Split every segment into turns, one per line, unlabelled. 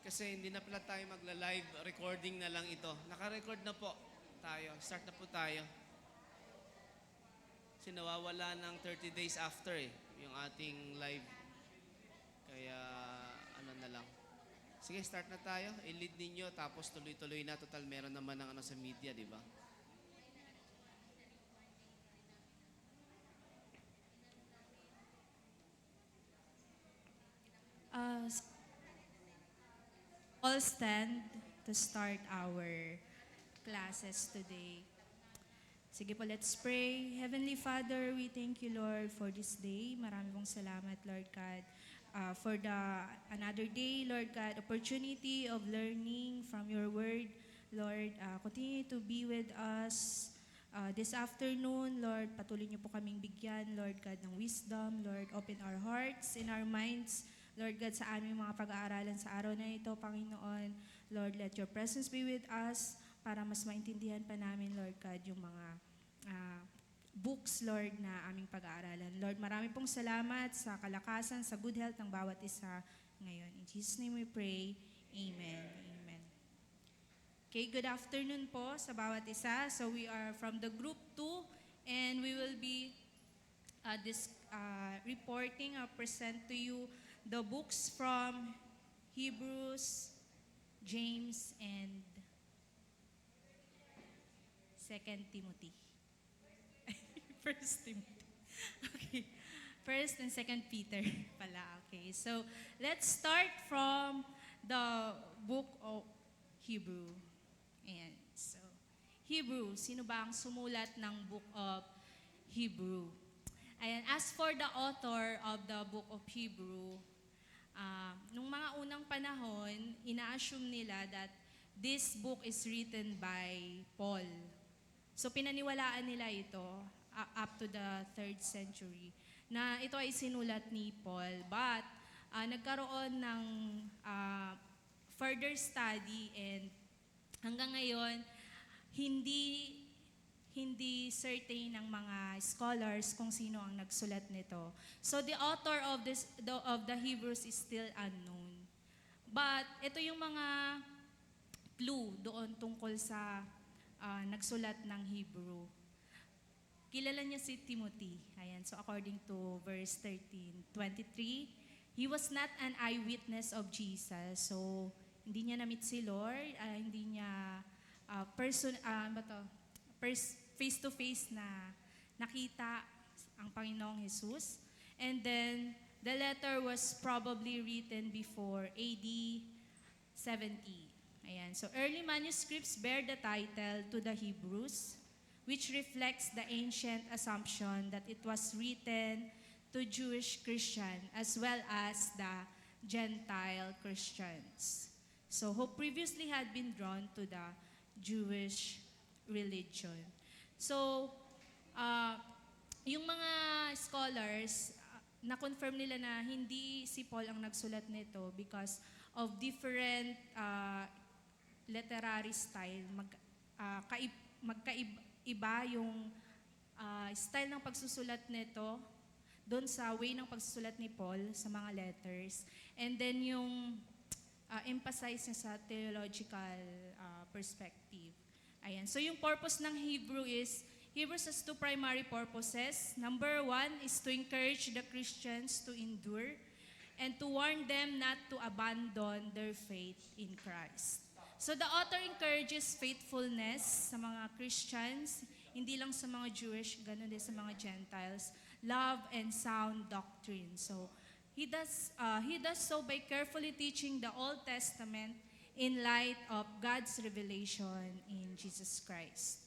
Kasi hindi na pala tayo magla-live, recording na lang ito. Naka-record na po tayo. Start na po tayo. Kasi nawawala ng 30 days after yung ating live. Kaya ano na lang. Sige, start na tayo. I-lead ninyo tapos tuloy-tuloy na. Total, meron naman ng ano sa media, di ba?
Uh, all stand to start our classes today. Sige po, let's pray. Heavenly Father, we thank you, Lord, for this day. Marami pong salamat, Lord God, for another day, Lord God, opportunity of learning from your word. Lord, continue to be with us this afternoon. Lord, patuloy niyo po kaming bigyan, Lord God, ng wisdom. Lord, open our hearts and our minds, Lord God, sa aming mga pag-aaralan sa araw na ito, Panginoon. Lord, let your presence be with us para mas maintindihan pa namin, Lord God, yung mga books, Lord, na aming pag-aaralan. Lord, marami pong salamat sa kalakasan, sa good health ng bawat isa ngayon. In Jesus' name we pray. Amen. Amen. Okay, good afternoon po sa bawat isa. So we are from the group 2 and we will be reporting or present to you the books from Hebrews, James, and 2 Timothy. First Timothy. Okay. First and Second Peter pala. Okay. So, let's start from the book of Hebrew. Ayan. So, Hebrew. Sino ba ang sumulat ng book of Hebrew? Ayan. As for the author of the book of Hebrew, nung mga unang panahon, ina-assume nila that this book is written by Paul. So, pinaniwalaan nila ito up to the 3rd century na ito ay sinulat ni Paul. But nagkaroon ng further study and hanggang ngayon hindi certain ng mga scholars kung sino ang nagsulat nito. So the author of the Hebrews is still unknown. But ito yung mga clue doon tungkol sa nagsulat ng Hebrew. Kilala niya si Timothy. Ayan. So according to verse 13:23, he was not an eyewitness of Jesus. So hindi niya na-meet si Lord, hindi niya face to face na nakita ang Panginoong Jesus. And then the letter was probably written before AD 70. Ayan. So early manuscripts bear the title to the Hebrews, which reflects the ancient assumption that it was written to Jewish Christian as well as the Gentile Christians. So who previously had been drawn to the Jewish religion. So, yung mga scholars, na-confirm nila na hindi si Paul ang nagsulat nito because of different literary style. Magkaiba yung style ng pagsusulat nito doon sa way ng pagsusulat ni Paul sa mga letters. And then yung emphasize niya sa theological perspective. Ayan. So yung purpose ng Hebrews has two primary purposes. Number 1 is to encourage the Christians to endure and to warn them not to abandon their faith in Christ. So the author encourages faithfulness sa mga Christians, hindi lang sa mga Jewish, ganun din sa mga Gentiles, love and sound doctrine. So he does so by carefully teaching the Old Testament in light of God's revelation in Jesus Christ.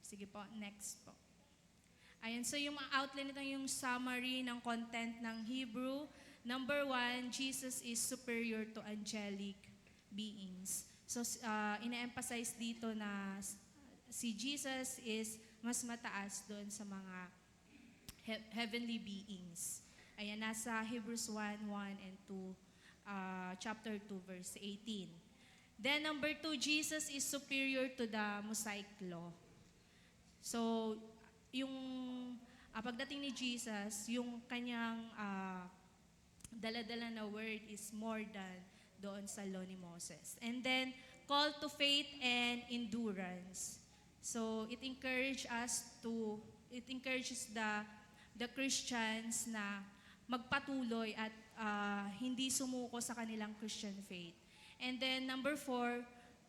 Sige po, next po. Ayan, so yung outline nito yung summary ng content ng Hebrew. Number 1, Jesus is superior to angelic beings. So, ina-emphasize dito na si Jesus is mas mataas doon sa mga heavenly beings. Ayan, nasa Hebrews 1:1 and 2, chapter 2, verse 18. Then number 2, Jesus is superior to the Mosaic law. So, yung pagdating ni Jesus, yung kanyang dala-dala na word is more than doon sa law ni Moses. And then, call to faith and endurance. So, it encourages the Christians na magpatuloy at hindi sumuko sa kanilang Christian faith. And then, number 4,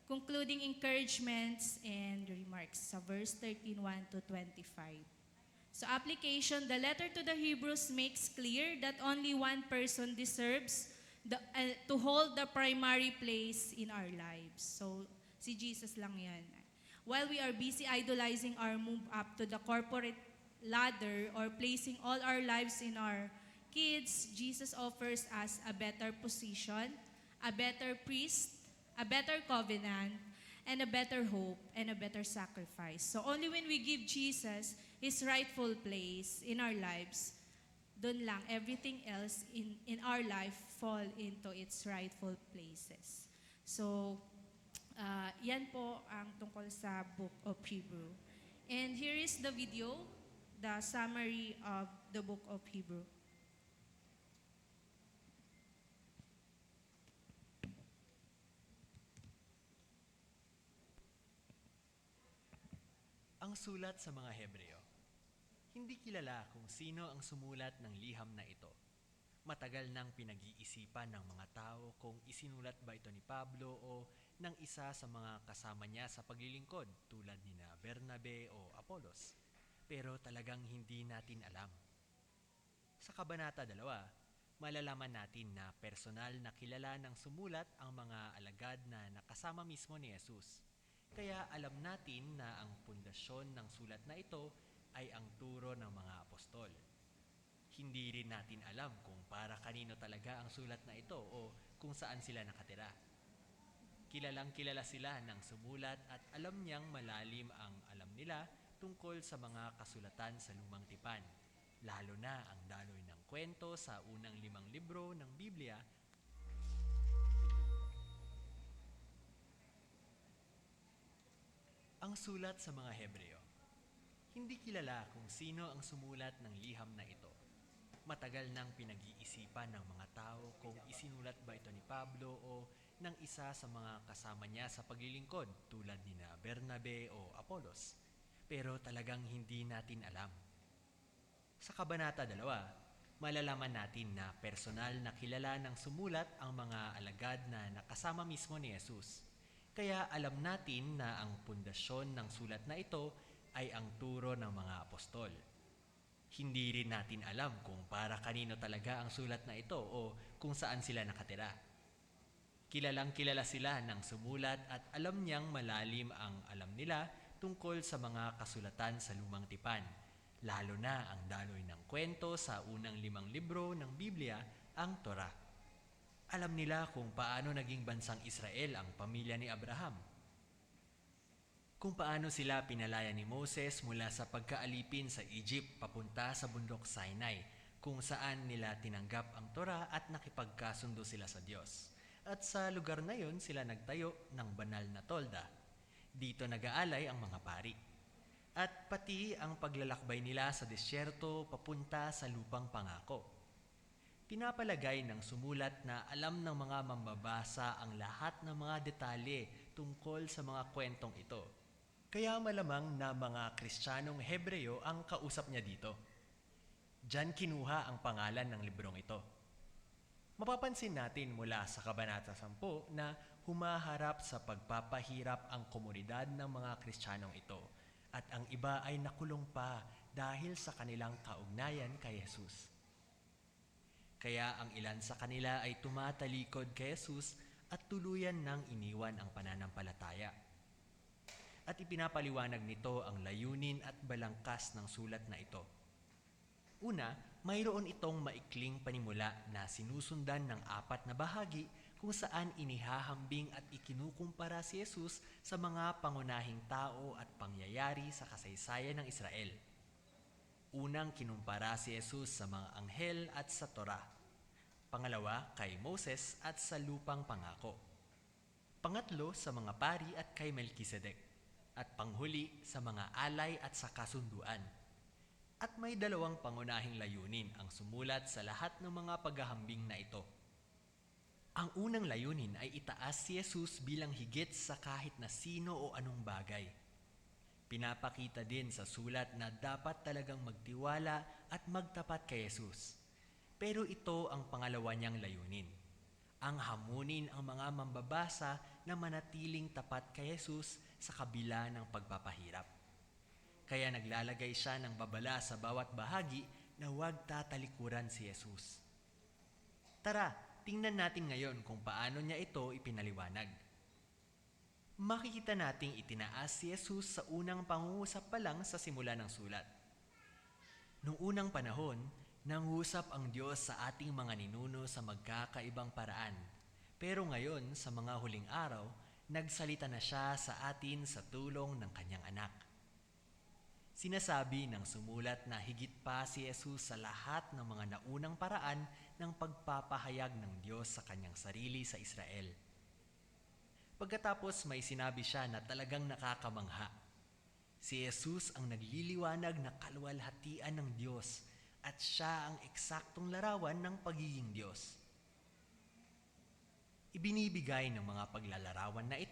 concluding encouragements and remarks sa verse 13:1 to 25. So application, the letter to the Hebrews makes clear that only one person deserves to hold the primary place in our lives. So si Jesus lang yan. While we are busy idolizing our move up to the corporate ladder or placing all our lives in our kids, Jesus offers us a better position, a better priest, a better covenant, and a better hope, and a better sacrifice. So only when we give Jesus His rightful place in our lives, dun lang everything else in our life fall into its rightful places. So, yan po ang tungkol sa Book of Hebrew. And here is the video, the summary of the Book of Hebrew.
Ang sulat sa mga Hebreo. Hindi kilala kung sino ang sumulat ng liham na ito. Matagal nang pinag-iisipan ng mga tao kung isinulat ba ito ni Pablo o ng isa sa mga kasama niya sa paglilingkod tulad ni na Bernabe o Apolos. Pero talagang hindi natin alam. Sa Kabanata 2, malalaman natin na personal na kilala ng sumulat ang mga alagad na nakasama mismo ni Jesus. Kaya alam natin na ang pundasyon ng sulat na ito ay ang turo ng mga apostol. Hindi rin natin alam kung para kanino talaga ang sulat na ito o kung saan sila nakatira. Kilalang kilala sila ng sumulat at alam niyang malalim ang alam nila tungkol sa mga kasulatan sa Lumang Tipan, lalo na ang daloy ng kwento sa unang 5 libro ng Biblia. Ang sulat sa mga Hebreo. Hindi kilala kung sino ang sumulat ng liham na ito. Matagal nang pinag-iisipan ng mga tao kung isinulat ba ito ni Pablo o ng isa sa mga kasama niya sa paglilingkod tulad ni na Bernabe o Apolos. Pero talagang hindi natin alam. Sa Kabanata 2, malalaman natin na personal na kilala ng sumulat ang mga alagad na nakasama mismo ni Jesus. Kaya alam natin na ang pundasyon ng sulat na ito ay ang turo ng mga apostol. Hindi rin natin alam kung para kanino talaga ang sulat na ito o kung saan sila nakatira. Kilalang kilala sila ng sumulat at alam niyang malalim ang alam nila tungkol sa mga kasulatan sa Lumang Tipan, lalo na ang daloy ng kwento sa unang 5 libro ng Biblia, ang Torah. Alam nila kung paano naging bansang Israel ang pamilya ni Abraham. Kung paano sila pinalaya ni Moses mula sa pagkaalipin sa Egypt papunta sa bundok Sinai, kung saan nila tinanggap ang Torah at nakipagkasundo sila sa Diyos. At sa lugar na yon sila nagtayo ng banal na tolda. Dito nag-aalay ang mga pari. At pati ang paglalakbay nila sa disyerto papunta sa lupang pangako. Pinapalagay ng sumulat na alam ng mga mambabasa ang lahat ng mga detalye tungkol sa mga kwentong ito. Kaya malamang na mga Kristiyanong Hebreo ang kausap niya dito. Diyan kinuha ang pangalan ng librong ito. Mapapansin natin mula sa Kabanata 10 na humaharap sa pagpapahirap ang komunidad ng mga Kristiyanong ito at ang iba ay nakulong pa dahil sa kanilang kaugnayan kay Jesus. Kaya ang ilan sa kanila ay tumatalikod kay Jesus at tuluyan nang iniwan ang pananampalataya. At ipinapaliwanag nito ang layunin at balangkas ng sulat na ito. Una, mayroon itong maikling panimula na sinusundan ng 4 na bahagi kung saan inihahambing at ikinukumpara si Jesus sa mga pangunahing tao at pangyayari sa kasaysayan ng Israel. Unang kinumpara si Jesus sa mga anghel at sa Torah. Pangalawa, kay Moses at sa lupang pangako. Pangatlo, sa mga pari at kay Melkisedek. At panghuli, sa mga alay at sa kasunduan. At may 2 pangunahing layunin ang sumulat sa lahat ng mga paghahambing na ito. Ang unang layunin ay itaas si Jesus bilang higit sa kahit na sino o anong bagay. Pinapakita din sa sulat na dapat talagang magtiwala at magtapat kay Jesus. Pero ito ang pangalawa niyang layunin, ang hamunin ang mga mambabasa na manatiling tapat kay Jesus sa kabila ng pagpapahirap. Kaya naglalagay siya ng babala sa bawat bahagi na huwag tatalikuran si Jesus. Tara, tingnan natin ngayon kung paano niya ito ipinaliwanag. Makikita nating itinaas si Jesus sa unang pangungusap pa lang sa simula ng sulat. Noong unang panahon, nangusap ang Diyos sa ating mga ninuno sa magkakaibang paraan. Pero ngayon, sa mga huling araw, nagsalita na siya sa atin sa tulong ng kanyang anak. Sinasabi ng sumulat na higit pa si Jesus sa lahat ng mga naunang paraan ng pagpapahayag ng Diyos sa kanyang sarili sa Israel. Pagkatapos may sinabi siya na talagang nakakamangha. Si Jesus ang nagliliwanag na kaluwalhatian ng Diyos at siya ang eksaktong larawan ng pagiging Diyos. Ibinibigay ng mga paglalarawan na ito